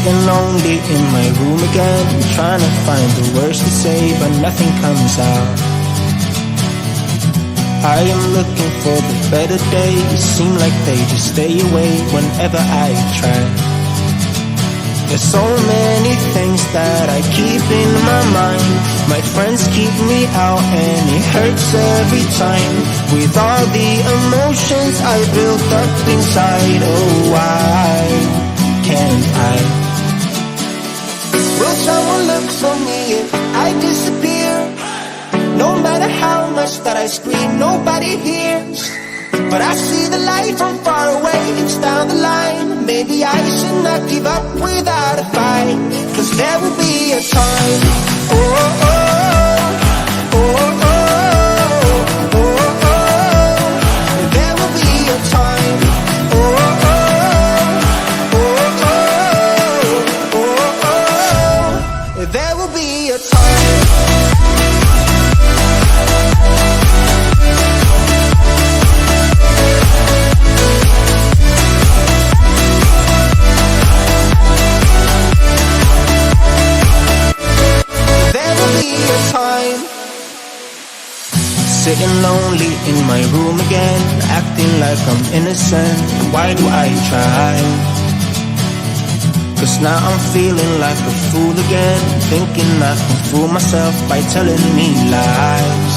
Sitting lonely in my room again, trying to find the words to say, but nothing comes out. I am looking for the better days, seem like they just stay away whenever I try. There's so many things that I keep in my mind. My friends keep me out and it hurts every time. With all the emotions I built up inside, oh why can't I? Will someone look for me if I disappear? No matter how much that I scream, nobody hears. But I see the light from far away, it's down the line. Maybe I should not give up without a fight, 'cause there will be a time. Oh, oh, oh, oh, oh, oh, oh. There will be a time. Oh, oh, oh, oh, oh, oh, oh. There will be a time. Sitting lonely in my room again, acting like I'm innocent. Why do I try? 'Cause now I'm feeling like a fool again, thinking I can fool myself by telling me lies.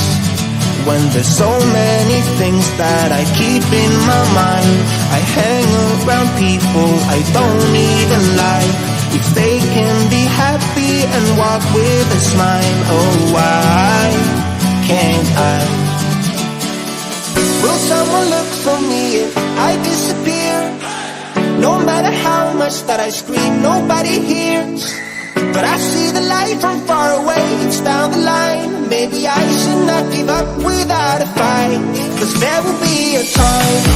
When there's so many things that I keep in my mind, I hang around people I don't even like. If they can be happy and walk with a smile, oh why can't I? Will someone look for me if I disappear? No matter how much that I scream, nobody hears. But I see the light from far away, it's down the line. Maybe I should not give up without a fight, 'cause there will be a time.